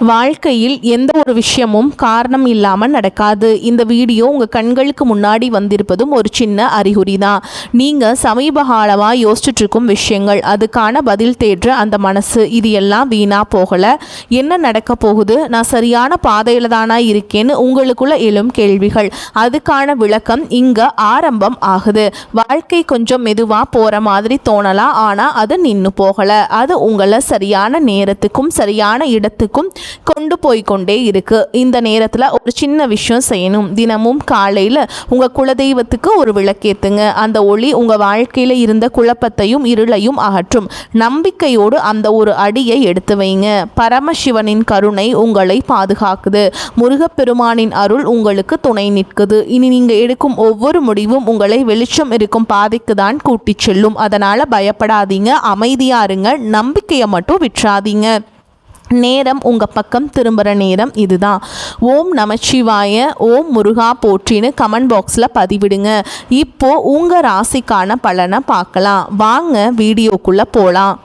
வாழ்க்கையில் எந்த ஒரு விஷயமும் காரணம் இல்லாமல் நடக்காது. இந்த வீடியோ உங்கள் கண்களுக்கு முன்னாடி வந்திருப்பதும் ஒரு சின்ன அறிகுறி தான். நீங்கள் சமீப காலமாக யோசிச்சுட்டு இருக்கும் விஷயங்கள், அதுக்கான பதில் தேடுற அந்த மனசு, இது எல்லாம் வீணாக போகலை. என்ன நடக்க போகுது, நான் சரியான பாதையில் தானா இருக்கேன்னு உங்களுக்குள்ள எழும் கேள்விகள், அதுக்கான விளக்கம் இங்கே ஆரம்பம் ஆகுது. வாழ்க்கை கொஞ்சம் மெதுவாக போகிற மாதிரி தோணலாம், ஆனால் அது நின்று போகலை. அது உங்களை சரியான நேரத்துக்கும் சரியான இடத்துக்கும் கொண்டு போய்கொண்டே இருக்கு. இந்த நேரத்தில் ஒரு சின்ன விஷயம் செய்யணும். தினமும் காலையில் உங்கள் குலதெய்வத்துக்கு ஒரு விளக்கேற்றுங்க. அந்த ஒளி உங்கள் வாழ்க்கையில் இருந்த குழப்பத்தையும் இருளையும் அகற்றும். நம்பிக்கையோடு அந்த ஒரு அடியை எடுத்து வைங்க. பரமசிவனின் கருணை உங்களை பாதுகாக்குது. முருகப்பெருமானின் அருள் உங்களுக்கு துணை நிற்குது. இனி நீங்கள் எடுக்கும் ஒவ்வொரு முடிவும் உங்களை வெளிச்சம் இருக்கும் பாதைக்கு தான் கூட்டி செல்லும். அதனால் பயப்படாதீங்க, அமைதியா இருங்க, நம்பிக்கையை மட்டும் விட்டுறாதீங்க. நேரம் உங்கள் பக்கம் திரும்புகிற நேரம் இதுதான். ஓம் நமச்சிவாய, ஓம் முருகா போற்றின்னு கமெண்ட் பாக்ஸில் பதிவிடுங்க. இப்போது உங்கள் ராசிக்கான பலனை பார்க்கலாம். வாங்க வீடியோக்குள்ளே போகலாம்.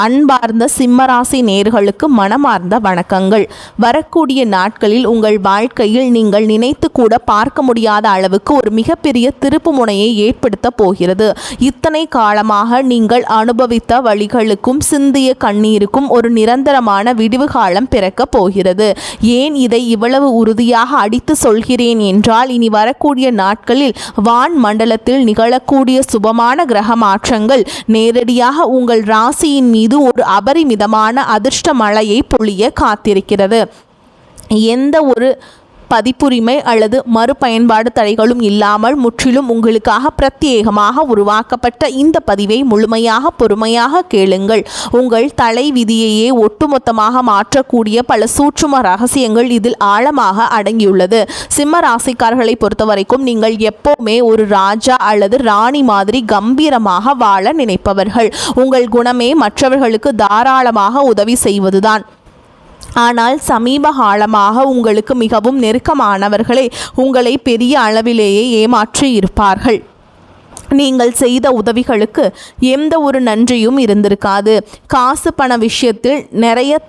அன்பார்ந்த சிம்மராசி நேர்களுக்கு மனமார்ந்த வணக்கங்கள். வரக்கூடிய நாட்களில் உங்கள் வாழ்க்கையில் நீங்கள் நினைத்து கூட பார்க்க முடியாத அளவுக்கு ஒரு மிகப்பெரிய திருப்பு முனையை ஏற்படுத்த போகிறது. இத்தனை காலமாக நீங்கள் அனுபவித்த வழிகளுக்கும் சிந்திய கண்ணீருக்கும் ஒரு நிரந்தரமான விடிவு காலம் பிறக்க போகிறது. ஏன் இதை இவ்வளவு உறுதியாக அடித்து சொல்கிறேன் என்றால், இனி வரக்கூடிய நாட்களில் வான் மண்டலத்தில் நிகழக்கூடிய சுபமான கிரக மாற்றங்கள் நேரடியாக உங்கள் ராசியின் மீது ஒரு அபரிமிதமான அதிர்ஷ்ட மழையை பொழிய காத்திருக்கிறது. எந்த ஒரு பதிப்புரிமை அல்லது மறுபயன்பாடு தடைகளும் இல்லாமல் முற்றிலும் உங்களுக்காக பிரத்யேகமாக உருவாக்கப்பட்ட இந்த பதிவை முழுமையாக பொறுமையாக கேளுங்கள். உங்கள் தலை விதியையே ஒட்டுமொத்தமாக மாற்றக்கூடிய பல சூட்சும ரகசியங்கள் இதில் ஆழமாக அடங்கியுள்ளது. சிம்ம ராசிக்காரர்களை பொறுத்தவரைக்கும் நீங்கள் எப்போவுமே ஒரு ராஜா அல்லது ராணி மாதிரி கம்பீரமாக வாழ நினைப்பவர்கள். உங்கள் குணமே மற்றவர்களுக்கு தாராளமாக உதவி செய்வதுதான். ஆனால் சமீப காலமாக உங்களுக்கு மிகவும் நெருக்கமானவர்களே உங்களை பெரிய அளவிலேயே ஏமாற்றி இருப்பார்கள். நீங்கள் செய்த உதவிகளுக்கு எந்த ஒரு நன்றியும் இருந்திருக்காது. காசு பண விஷயத்தில் நிறைய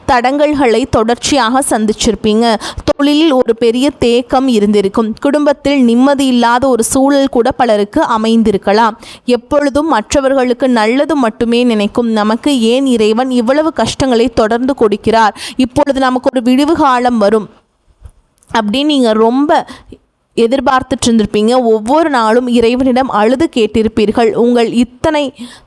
தடங்கல்களை தொடர்ச்சியாக சந்திச்சிருப்பீங்க. தொழிலில் ஒரு பெரிய தேக்கம் இருந்திருக்கும். குடும்பத்தில் நிம்மதி இல்லாத ஒரு சூழல் கூட பலருக்கு அமைந்திருக்கலாம். எப்பொழுதும் மற்றவர்களுக்கு நல்லது மட்டுமே நினைக்கும் நமக்கு ஏன் இறைவன் இவ்வளவு கஷ்டங்களை தொடர்ந்து கொடுக்கிறார், இப்பொழுது நமக்கு ஒரு விடிவு காலம் வரும் அப்படின்னு நீங்கள் ரொம்ப எதிர்பார்த்துட்டு இருந்திருப்பீங்க. ஒவ்வொரு நாளும் இறைவனிடம் அழுது கேட்டிருப்பீர்கள். உங்கள் இத்தனை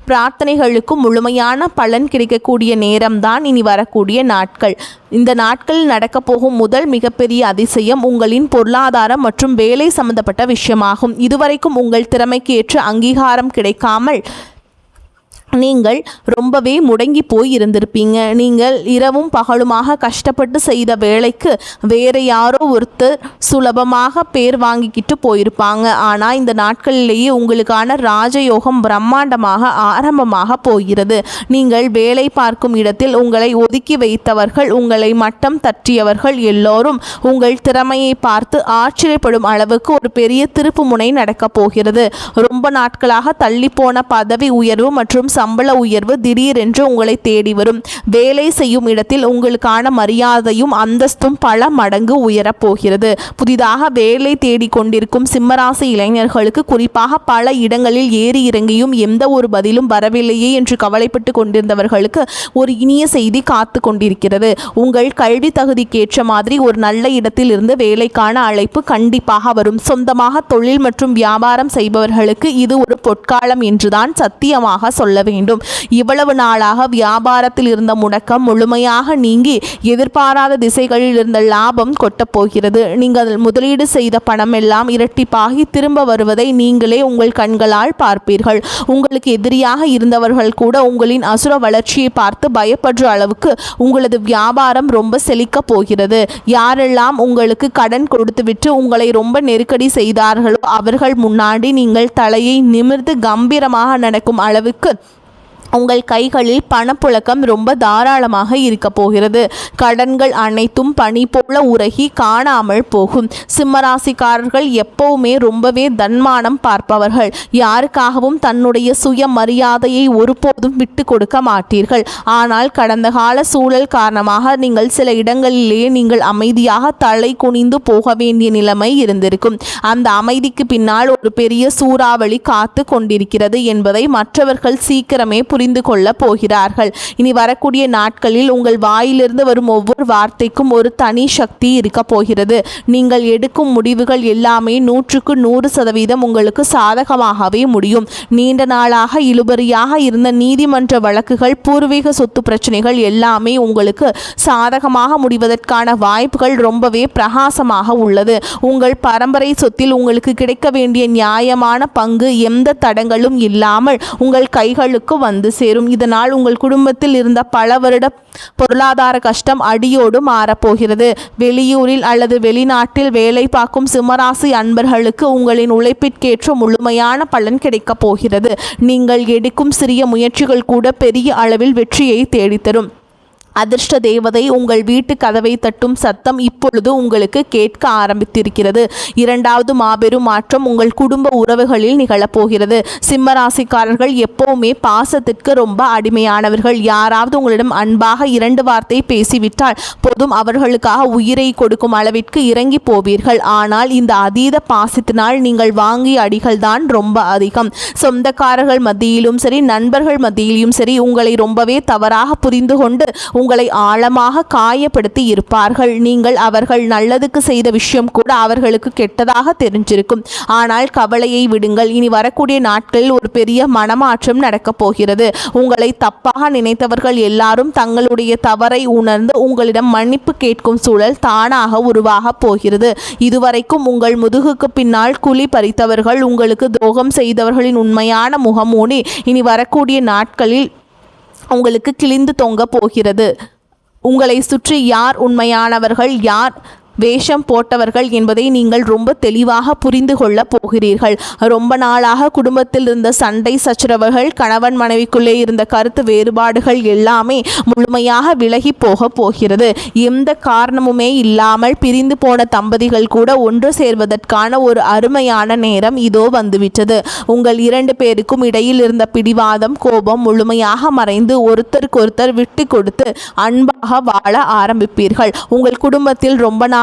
பிரார்த்தனைகளுக்கும் முழுமையான பலன் கிடைக்கக்கூடிய நேரம்தான் இனி வரக்கூடிய நாட்கள். இந்த நாட்களில் நடக்கப் போகும் முதல் மிகப்பெரிய அதிசயம் உங்களின் பொருளாதாரம் மற்றும் வேலை சம்பந்தப்பட்ட விஷயமாகும். இதுவரைக்கும் உங்கள் திறமைக்கு ஏற்ற அங்கீகாரம் கிடைக்காமல் நீங்கள் ரொம்பவே முடங்கி போய் இருந்திருப்பீங்க. நீங்கள் இரவும் பகலுமாக கஷ்டப்பட்டு செய்த வேலைக்கு வேறு யாரோ ஒருத்தர் சுலபமாக பேர் வாங்கிக்கிட்டு போயிருப்பாங்க. ஆனால் இந்த நாட்களிலேயே உங்களுக்கான ராஜயோகம் பிரம்மாண்டமாக ஆரம்பமாக போகிறது. நீங்கள் வேலை பார்க்கும் இடத்தில் உங்களை ஒதுக்கி வைத்தவர்கள், உங்களை மட்டம் தட்டியவர்கள் எல்லோரும் உங்கள் திறமையை பார்த்து ஆச்சரியப்படும் அளவுக்கு ஒரு பெரிய திருப்பு முனை நடக்கப் போகிறது. ரொம்ப நாட்களாக தள்ளிப்போன பதவி உயர்வு மற்றும் சம்பள உயர்வு திடீரென்று உங்களை தேடி வரும். வேலை செய்யும் இடத்தில் உங்களுக்கான மரியாதையும் அந்தஸ்தும் பல மடங்கு உயரப்போகிறது. புதிதாக வேலை தேடி கொண்டிருக்கும் சிம்மராசி இளைஞர்களுக்கு, குறிப்பாக பல இடங்களில் ஏறி இறங்கியும் எந்த ஒரு பதிலும் வரவில்லையே என்று கவலைப்பட்டு கொண்டிருந்தவர்களுக்கு ஒரு இனிய செய்தி காத்து கொண்டிருக்கிறது. உங்கள் கல்வி தகுதிக்கேற்ற மாதிரி ஒரு நல்ல இடத்தில் இருந்து வேலைக்கான அழைப்பு கண்டிப்பாக வரும். சொந்தமாக தொழில் மற்றும் வியாபாரம் செய்பவர்களுக்கு இது ஒரு பொற்காலம் என்றுதான் சத்தியமாக சொல்ல வேண்டும். இவ்வளவு நாளாக வியாபாரத்தில் இருந்த முடக்கம் முழுமையாக நீங்கி எதிர்பாராத திசைகளில் இருந்த லாபம் கொட்டப்போகிறது. நீங்கள் முதலீடு செய்த பணம் எல்லாம் இரட்டிப்பாகி திரும்ப வருவதை நீங்களே உங்கள் கண்களால் பார்ப்பீர்கள். உங்களுக்கு எதிரியாக இருந்தவர்கள் கூட உங்களின் அசுர வளர்ச்சியை பார்த்து பயப்படுற அளவுக்கு உங்களது வியாபாரம் ரொம்ப செழிக்க போகிறது. யாரெல்லாம் உங்களுக்கு கடன் கொடுத்துவிட்டு உங்களை ரொம்ப நெருக்கடி செய்தார்களோ அவர்கள் முன்னாடி நீங்கள் தலையை நிமிர்ந்து கம்பீரமாக நடக்கும் அளவுக்கு உங்கள் கைகளில் பணப்புழக்கம் ரொம்ப தாராளமாக இருக்க போகிறது. கடன்கள் அனைத்தும் பனி போல உருகி காணாமல் போகும். சிம்மராசிக்காரர்கள் எப்பவுமே ரொம்பவே தன்மானம் பார்ப்பவர்கள். யாருக்காகவும் தன்னுடைய சுய மரியாதையை ஒருபோதும் விட்டு கொடுக்க மாட்டீர்கள். ஆனால் கடந்த கால சூழல் காரணமாக நீங்கள் சில இடங்களிலேயே நீங்கள் அமைதியாக தலை குனிந்து போக வேண்டிய நிலைமை இருந்திருக்கும். அந்த அமைதிக்கு பின்னால் ஒரு பெரிய சூறாவளி காத்து கொண்டிருக்கிறது என்பதை மற்றவர்கள் சீக்கிரமே புரிந்து கொள்ள போகிறார்கள். இனி வரக்கூடிய நாட்களில் உங்கள் வாயிலிருந்து வரும் ஒவ்வொரு வார்த்தைக்கும் ஒரு தனி சக்தி இருக்க போகிறது. நீங்கள் எடுக்கும் முடிவுகள் எல்லாமே 100% உங்களுக்கு சாதகமாகவே முடியும். நீண்ட நாளாக இழுபறியாக இருந்த நீதிமன்ற வழக்குகள், பூர்வீக சொத்து பிரச்சனைகள் எல்லாமே உங்களுக்கு சாதகமாக முடிவதற்கான வாய்ப்புகள் ரொம்பவே பிரகாசமாக உள்ளது. உங்கள் பரம்பரை சொத்தில் உங்களுக்கு கிடைக்க வேண்டிய நியாயமான பங்கு எந்த தடங்களும் இல்லாமல் உங்கள் கைகளுக்கு வந்து சேரும். இதனால் உங்கள் குடும்பத்தில் இருந்த பல வருட பொருளாதார கஷ்டம் அடியோடு மாறப்போகிறது. வெளியூரில் அல்லது வெளிநாட்டில் வேலை பார்க்கும் சிம்மராசி அன்பர்களுக்கு உங்களின் உழைப்பிற்கேற்ற முழுமையான பலன் கிடைக்கப் போகிறது. நீங்கள் எடுக்கும் சிறிய முயற்சிகள் கூட பெரிய அளவில் வெற்றியை தேடித்தரும். அதிர்ஷ்ட தேவதை உங்கள் வீட்டு கதவை தட்டும் சத்தம் இப்பொழுது உங்களுக்கு கேட்க ஆரம்பித்திருக்கிறது. இரண்டாவது மாபெரும் மாற்றம் உங்கள் குடும்ப உறவுகளில் நிகழப்போகிறது. சிம்மராசிக்காரர்கள் எப்பவுமே பாசத்திற்கு ரொம்ப அடிமையானவர்கள். யாராவது உங்களிடம் அன்பாக 2 வார்த்தை பேசிவிட்டால் போதும் அவர்களுக்காக உயிரை கொடுக்கும் அளவிற்கு இறங்கி போவீர்கள். ஆனால் இந்த அதீத பாசத்தினால் நீங்கள் வாங்கிய அடிகள் தான் ரொம்ப அதிகம். சொந்தக்காரர்கள் மத்தியிலும் சரி, நண்பர்கள் மத்தியிலும் சரி, உங்களை ரொம்பவே தவறாக புரிந்து கொண்டு உங்களை ஆழமாக காயப்படுத்தி இருப்பார்கள். நீங்கள் அவர்கள் நல்லதுக்கு செய்த விஷயம் கூட அவர்களுக்கு கெட்டதாக தெரிஞ்சிருக்கும். ஆனால் கவலையை விடுங்கள். இனி வரக்கூடிய நாட்களில் ஒரு பெரிய மனமாற்றம் நடக்கப் போகிறது. உங்களை தப்பாக நினைத்தவர்கள் எல்லாரும் தங்களுடைய தவறை உணர்ந்து உங்களிடம் மன்னிப்பு கேட்கும் சூழல் தானாக உருவாக போகிறது. இதுவரைக்கும் உங்கள் முதுகுக்கு பின்னால் குழி பறித்தவர்கள், உங்களுக்கு துரோகம் செய்தவர்களின் உண்மையான முகமூடி இனி வரக்கூடிய நாட்களில் உங்களுக்கு கிழிந்து தொங்க போகிறது. உங்களை சுற்றி யார் உண்மையானவர்கள், யார் வேஷம் போட்டவர்கள் என்பதை நீங்கள் ரொம்ப தெளிவாக புரிந்து கொள்ள போகிறீர்கள். ரொம்ப நாளாக குடும்பத்தில் இருந்த சண்டை சச்சரவுகள், கணவன் மனைவிக்குள்ளே இருந்த கருத்து வேறுபாடுகள் எல்லாமே முழுமையாக விலகி போக போகிறது. எந்த காரணமுமே இல்லாமல் பிரிந்து போன தம்பதிகள் கூட ஒன்று சேர்வதற்கான ஒரு அருமையான நேரம் இதோ வந்துவிட்டது. உங்கள் 2 பேருக்கும் இடையில் இருந்த பிடிவாதம், கோபம் முழுமையாக மறைந்து ஒருத்தருக்கொருத்தர் விட்டு கொடுத்து அன்பாக வாழ ஆரம்பிப்பீர்கள். உங்கள் குடும்பத்தில் ரொம்ப நாளாக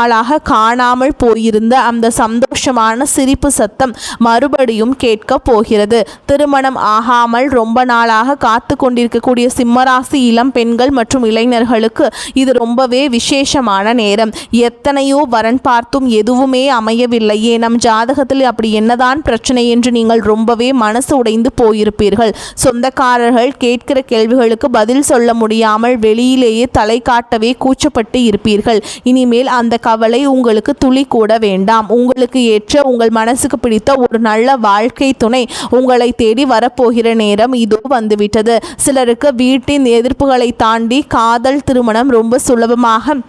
காணாமல் போயிருந்த அந்த சந்தோஷமான சிரிப்பு சத்தம் மறுபடியும் கேட்க போகிறது. திருமணம் ஆகாமல் ரொம்ப நாளாக காத்து கொண்டிருக்கக்கூடிய சிம்மராசி இளம் பெண்கள் மற்றும் இளைஞர்களுக்கு இது ரொம்பவே விசேஷமான நேரம். எத்தனையோ வரன் பார்த்தும் எதுவுமே அமையவில்லையே, நம் ஜாதகத்தில் அப்படி என்னதான் பிரச்சனை என்று நீங்கள் ரொம்பவே மனசு உடைந்து போயிருப்பீர்கள். சொந்தக்காரர்கள் கேட்கிற கேள்விகளுக்கு பதில் சொல்ல முடியாமல் வெளியிலேயே தலை காட்டவே கூச்சப்பட்டு இருப்பீர்கள். இனிமேல் அந்த கவலை உங்களுக்கு துளி கூட வேண்டாம். உங்களுக்கு ஏற்ற, உங்கள் மனசுக்கு பிடித்த ஒரு நல்ல வாழ்க்கை துணை உங்களை தேடி வரப்போகிற நேரம் இதோ வந்துவிட்டது. சிலருக்கு வீட்டின் எதிர்ப்புகளை தாண்டி காதல் திருமணம் ரொம்ப சுலபமாக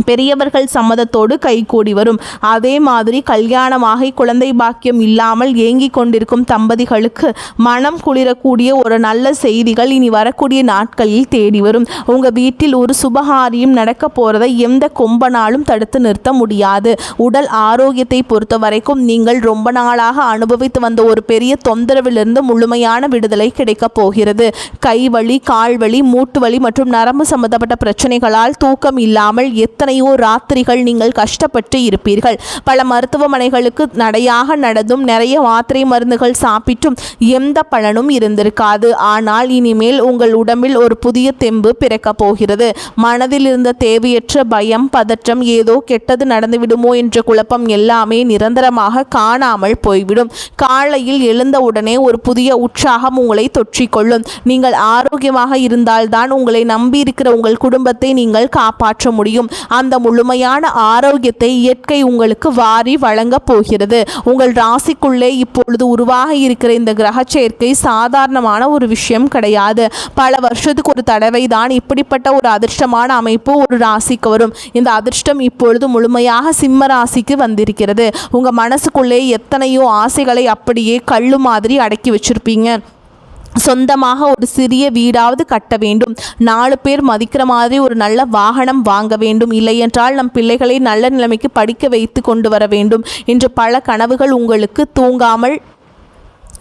பெரியவர்கள் சம்மதத்தோடு கைகூடி வரும். அதே மாதிரி கல்யாணமாகி குழந்தை பாக்கியம் இல்லாமல் ஏங்கி கொண்டிருக்கும் தம்பதிகளுக்கு மனம் குளிரக்கூடிய ஒரு நல்ல செய்திகள் இனி வரக்கூடிய நாட்களில் தேடி வரும். உங்கள் வீட்டில் ஒரு சுபகாரியம் நடக்க போகிறதை எந்த கொம்பனாலும் தடுத்து நிறுத்த முடியாது. உடல் ஆரோக்கியத்தை பொறுத்த வரைக்கும் நீங்கள் ரொம்ப நாளாக அனுபவித்து வந்த ஒரு பெரிய தொந்தரவிலிருந்து முழுமையான விடுதலை கிடைக்கப் போகிறது. கைவலி, கால்வலி, மூட்டு வலி மற்றும் நரம்பு சம்பந்தப்பட்ட பிரச்சனைகளால் தூக்கம் இல்லாமல் எத்தனையோ ராத்திரிகள் நீங்கள் கஷ்டப்பட்டு இருப்பீர்கள். பல மருத்துவமனைகளுக்கு நடையாக நடந்தும் நிறைய மாத்திரை மருந்துகள் சாப்பிட்டும் எந்த பலனும் இருந்திருக்காது. ஆனால் இனிமேல் உங்கள் உடம்பில் ஒரு புதிய தெம்பு பிறக்க போகிறது. மனதில் இருந்த தேவையற்ற பயம், பதற்றம், ஏதோ கெட்டது நடந்துவிடுமோ என்ற குழப்பம் எல்லாமே நிரந்தரமாக காணாமல் போய்விடும். காலையில் எழுந்தவுடனே ஒரு புதிய உற்சாகம் உங்களை தொற்றிக்கொள்ளும். நீங்கள் ஆரோக்கியமாக இருந்தால்தான் உங்களை நம்பியிருக்கிற உங்கள் குடும்பத்தை நீங்கள் காப்பாற்ற முடியும். அந்த முழுமையான ஆரோக்கியத்தை இயற்கை உங்களுக்கு வாரி வழங்கப் போகிறது. உங்கள் ராசிக்குள்ளே இப்பொழுது உருவாக இருக்கிற இந்த கிரக சேர்க்கை சாதாரணமான ஒரு விஷயம் கிடையாது. பல வருஷத்துக்கு ஒரு தடவை தான் இப்படிப்பட்ட ஒரு அதிர்ஷ்டமான அமைப்பு ஒரு ராசிக்கு வரும். இந்த அதிர்ஷ்டம் இப்பொழுது முழுமையாக சிம்ம ராசிக்கு வந்திருக்கிறது. உங்கள் மனசுக்குள்ளே எத்தனையோ ஆசைகளை அப்படியே கல்லு மாதிரி அடக்கி வச்சிருப்பீங்க. சொந்தமாக ஒரு சிறிய வீடாவது கட்ட வேண்டும், 4 பேர் மதிக்கிற மாதிரி ஒரு நல்ல வாகனம் வாங்க வேண்டும், இல்லையென்றால் நம் பிள்ளைகளை நல்ல நிலைமைக்கு படிக்க வைத்து கொண்டு வர வேண்டும் என்று பல கனவுகள்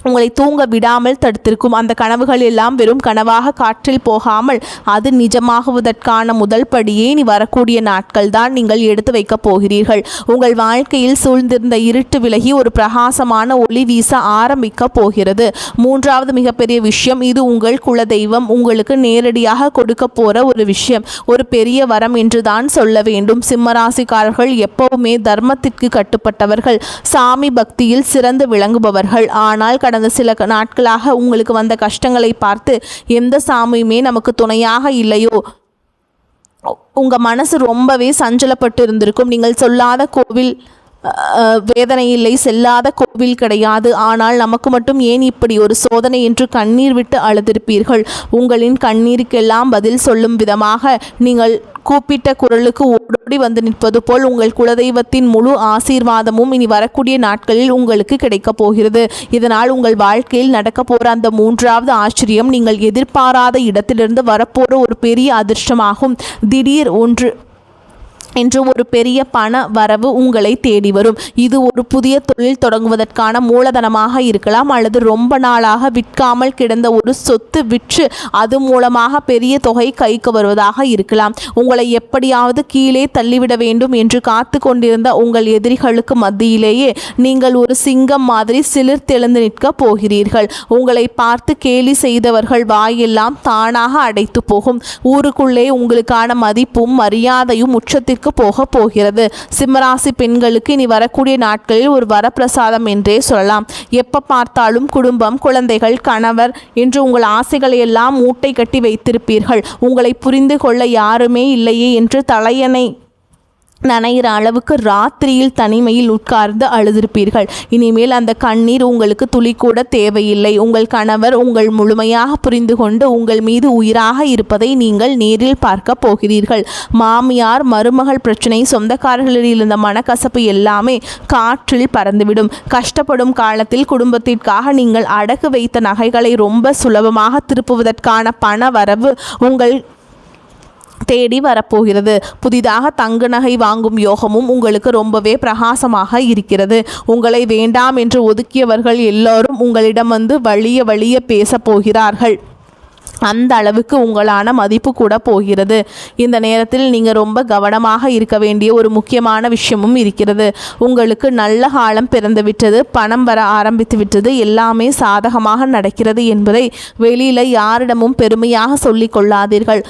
உங்களை தூங்க விடாமல் தடுத்திருக்கும். அந்த கனவுகள் எல்லாம் வெறும் கனவாக காற்றில் போகாமல் அது நிஜமாகுவதற்கான முதல் படியே இனி வரக்கூடிய நாட்கள் தான் நீங்கள் எடுத்து வைக்கப் போகிறீர்கள். உங்கள் வாழ்க்கையில் சூழ்ந்திருந்த இருட்டு விலகி ஒரு பிரகாசமான ஒளி வீச ஆரம்பிக்க போகிறது. 3வது மிகப்பெரிய விஷயம், இது உங்கள் குலதெய்வம் உங்களுக்கு நேரடியாக கொடுக்க போற ஒரு விஷயம், ஒரு பெரிய வரம் என்று தான் சொல்ல வேண்டும். சிம்மராசிக்காரர்கள் எப்பவுமே தர்மத்திற்கு கட்டுப்பட்டவர்கள், சாமி பக்தியில் சிறந்து விளங்குபவர்கள். ஆனால் கடந்த சில நாட்களாக உங்களுக்கு வந்த கஷ்டங்களை பார்த்து எந்த சாமியுமே நமக்கு துணையாக இல்லையோ, உங்கள் மனசு ரொம்பவே சஞ்சலப்பட்டு இருந்திருக்கும். நீங்கள் சொல்லாத கோவில் வேதனை இல்லை, செல்லாத கோவில் கிடையாது, ஆனால் நமக்கு மட்டும் ஏன் இப்படி ஒரு சோதனை என்று கண்ணீர் விட்டு அழுதிருப்பீர்கள். உங்களின் கண்ணீருக்கெல்லாம் பதில் சொல்லும் விதமாக நீங்கள் கூப்பிட்ட குரலுக்கு ஓடோடி வந்து நிற்பது போல் உங்கள் குலதெய்வத்தின் முழு ஆசீர்வாதமும் இனி வரக்கூடிய நாட்களில் உங்களுக்கு கிடைக்கப் போகிறது. இதனால் உங்கள் வாழ்க்கையில் நடக்க போகிற அந்த 3வது ஆச்சரியம் நீங்கள் எதிர்பாராத இடத்திலிருந்து வரப்போகிற ஒரு பெரிய அதிர்ஷ்டமாகும். திடீர் என்று ஒரு பெரிய பண வரவு உங்களை தேடி வரும். இது ஒரு புதிய தொழில் தொடங்குவதற்கான மூலதனமாக இருக்கலாம், அல்லது ரொம்ப நாளாக விற்காமல் கிடந்த ஒரு சொத்து விற்று அது மூலமாக பெரிய தொகை கைக்கு வருவதாக இருக்கலாம். உங்களை எப்படியாவது கீழே தள்ளிவிட வேண்டும் என்று காத்து கொண்டிருந்த உங்கள் எதிரிகளுக்கு மத்தியிலேயே நீங்கள் ஒரு சிங்கம் மாதிரி சிலிர்த்தெழுந்து நிற்க போகிறீர்கள். உங்களை பார்த்து கேலி செய்தவர்கள் வாயெல்லாம் தானாக அடைத்து போகும். ஊருக்குள்ளே உங்களுக்கான மதிப்பும் மரியாதையும் உச்சத்திற்கு போக போகிறது. சிம்மராசி பெண்களுக்கு இனி வரக்கூடிய நாட்களில் ஒரு வரப்பிரசாதம் என்றே சொல்லலாம். எப்ப பார்த்தாலும் குடும்பம், குழந்தைகள், கணவர் என்று உங்கள் ஆசைகளை எல்லாம் மூட்டை கட்டி வைத்திருப்பீர்கள். உங்களை புரிந்து கொள்ள யாருமே இல்லையே என்று தலையணை நனைகிற அளவுக்கு ராத்திரியில் தனிமையில் உட்கார்ந்து அழுதிருப்பீர்கள். இனிமேல் அந்த கண்ணீர் உங்களுக்கு துளி கூட தேவையில்லை. உங்கள் கணவர் உங்கள் முழுமையாக புரிந்து கொண்டு உங்கள் மீது உயிராக இருப்பதை நீங்கள் நேரில் பார்க்க போகிறீர்கள். மாமியார் மருமகள் பிரச்சனை, சொந்தக்காரர்களில் இருந்த மனக்கசப்பு எல்லாமே காற்றில் பறந்துவிடும். கஷ்டப்படும் காலத்தில் குடும்பத்திற்காக நீங்கள் அடகு வைத்த நகைகளை ரொம்ப சுலபமாக திருப்புவதற்கான பண வரவு உங்கள் தேடி வரப்போகிறது. புதிதாக தங்க நகை வாங்கும் யோகமும் உங்களுக்கு ரொம்பவே பிரகாசமாக இருக்கிறது. உங்களை வேண்டாம் என்று ஒதுக்கியவர்கள் எல்லோரும் உங்களிடம் வந்து வழிய பேச போகிறார்கள். அந்த அளவுக்கு உங்களான மதிப்பு கூட போகிறது. இந்த நேரத்தில் நீங்கள் ரொம்ப கவனமாக இருக்க வேண்டிய ஒரு முக்கியமான விஷயமும் இருக்கிறது. உங்களுக்கு நல்ல காலம் பிறந்து விட்டது, பணம் வர ஆரம்பித்து விட்டது, எல்லாமே சாதகமாக நடக்கிறது என்பதை வெளியில் யாரிடமும் பெருமையாக சொல்லிக் கொள்ளாதீர்கள்.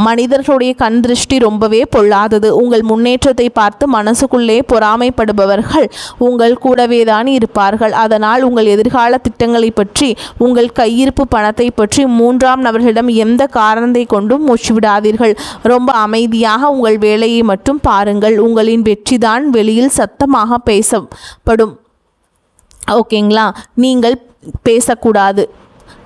மனிதர்களுடைய கண் திருஷ்டி ரொம்பவே பொல்லாதது. உங்கள் முன்னேற்றத்தை பார்த்து மனசுக்குள்ளே பொறாமைப்படுபவர்கள் உங்கள் கூடவே தான் இருப்பார்கள். அதனால் உங்கள் எதிர்கால திட்டங்களை பற்றி, உங்கள் கையிருப்பு பணத்தை பற்றி 3ஆம் நபர்களிடம் எந்த காரணத்தை கொண்டும் மூச்சுவிடாதீர்கள். ரொம்ப அமைதியாக உங்கள் வேலையை மட்டும் பாருங்கள். உங்களின் வெற்றிதான் வெளியில் சத்தமாக பேசப்படும். ஓகேங்களா? நீங்கள் பேசக்கூடாது.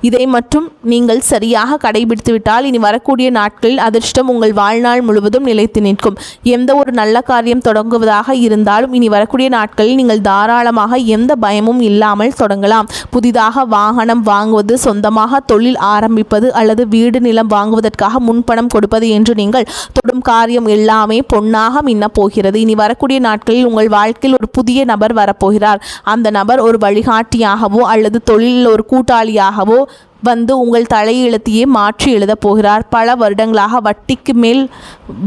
இதை மட்டும் நீங்கள் சரியாக கடைபிடித்துவிட்டால் இனி வரக்கூடிய நாட்களில் அதிர்ஷ்டம் உங்கள் வாழ்நாள் முழுவதும் நிலைத்து நிற்கும். எந்த ஒரு நல்ல காரியம் தொடங்குவதாக இருந்தாலும் இனி வரக்கூடிய நாட்களில் நீங்கள் தாராளமாக எந்த பயமும் இல்லாமல் தொடங்கலாம். புதிதாக வாகனம் வாங்குவது, சொந்தமாக தொழில் ஆரம்பிப்பது அல்லது வீடு நிலம் வாங்குவதற்காக முன்பணம் கொடுப்பது என்று நீங்கள் தொடும் காரியம் எல்லாமே பொன்னாக மின்னப் போகிறது. இனி வரக்கூடிய நாட்களில் உங்கள் வாழ்க்கையில் ஒரு புதிய நபர் வரப்போகிறார். அந்த நபர் ஒரு வழிகாட்டியாகவோ அல்லது தொழிலில் ஒரு கூட்டாளியாகவோ வந்து உங்கள் தலையெழுத்தையே மாற்றி எழுதப் போகிறார். பல வருடங்களாக வட்டிக்கு மேல்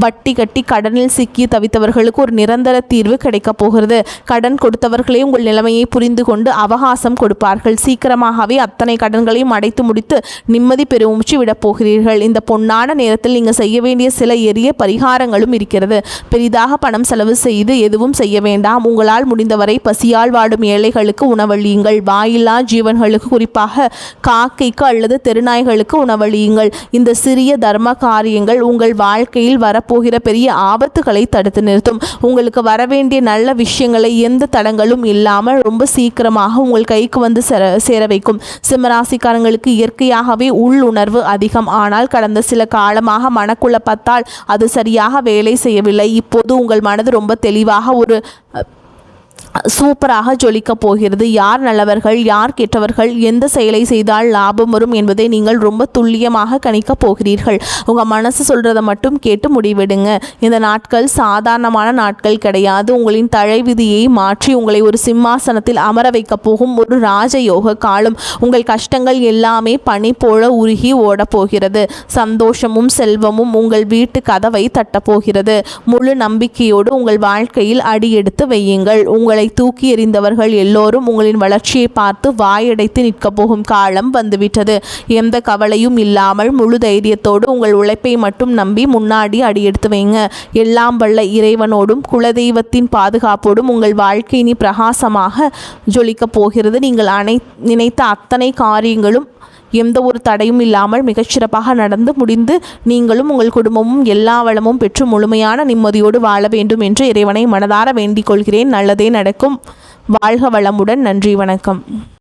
வட்டி கட்டி கடனில் சிக்கி தவித்தவர்களுக்கு ஒரு நிரந்தர தீர்வு கிடைக்கப் போகிறது. கடன் கொடுத்தவர்களே உங்கள் நிலைமையை புரிந்து கொண்டு அவகாசம் கொடுப்பார்கள். சீக்கிரமாகவே அத்தனை கடன்களையும் அடைத்து முடித்து நிம்மதி பெருமூச்சு விடப் போகிறீர்கள். இந்த பொன்னான நேரத்தில் நீங்கள் செய்ய வேண்டிய சில எளிய பரிகாரங்களும் இருக்கிறது. பெரிதாக பணம் செலவு செய்து எதுவும் செய்ய வேண்டாம். உங்களால் முடிந்தவரை பசியால் வாடும் ஏழைகளுக்கு உணவளியுங்கள். வாயில்லா ஜீவன்களுக்கு, குறிப்பாக காக்கைக்கு அல்லது தெருநாய்களுக்கு உணவளியுங்கள். இந்த சிறிய தர்ம காரியங்கள் உங்கள் வாழ்க்கையில் வரப்போகிற பெரிய ஆபத்துகளை தடுத்து நிறுத்தும். உங்களுக்கு வரவேண்டிய நல்ல விஷயங்களை எந்த தடங்களும் இல்லாமல் ரொம்ப சீக்கிரமாக உங்கள் கைக்கு வந்து சேர வைக்கும். சிம்மராசிக்காரங்களுக்கு இயற்கையாகவே உள்ளுணர்வு அதிகம். ஆனால் கடந்த சில காலமாக மனக்குழப்பத்தால் அது சரியாக வேலை செய்யவில்லை. இப்போது உங்கள் மனது ரொம்ப தெளிவாக ஒரு சூப்பராக ஜொலிக்க போகிறது. யார் நல்லவர்கள், யார் கெட்டவர்கள், எந்த செயலை செய்தால் லாபம் வரும் என்பதை நீங்கள் ரொம்ப துல்லியமாக கணிக்க போகிறீர்கள். உங்கள் மனசு சொல்கிறத மட்டும் கேட்டு முடிவெடுங்க. இந்த நாட்கள் சாதாரணமான நாட்கள் கிடையாது. உங்களின் தலைவிதியை மாற்றி உங்களை ஒரு சிம்மாசனத்தில் அமர வைக்க போகும் ஒரு ராஜயோக காலம். உங்கள் கஷ்டங்கள் எல்லாமே பனி போல உருகி ஓடப்போகிறது. சந்தோஷமும் செல்வமும் உங்கள் வீட்டு கதவை தட்டப்போகிறது. முழு நம்பிக்கையோடு உங்கள் வாழ்க்கையில் அடியெடுத்து வையுங்கள். உங்களை தூக்கி எறிந்தவர்கள் எல்லோரும் உங்களின் வளர்ச்சியை பார்த்து வாயடைத்து நிற்கப் போகும் காலம் வந்துவிட்டது. எந்த கவலையும் இல்லாமல் முழு தைரியத்தோடு உங்கள் உழைப்பை மட்டும் நம்பி முன்னாடி அடியெடுத்து வைங்க. எல்லாம் வல்ல இறைவனோடும் குலதெய்வத்தின் பாதுகாப்போடும் உங்கள் வாழ்க்கை இனி பிரகாசமாக ஜொலிக்கப் போகிறது. நீங்கள் நினைத்த அத்தனை காரியங்களும் எந்த ஒரு தடையும் இல்லாமல் மிகச்சிறப்பாக நடந்து முடிந்து நீங்களும் உங்கள் குடும்பமும் எல்லா வளமும் பெற்று முழுமையான நிம்மதியோடு வாழ வேண்டும் என்று இறைவனை மனதார வேண்டிக் கொள்கிறேன். நல்லதே நடக்கும். வாழ்க வளமுடன். நன்றி, வணக்கம்.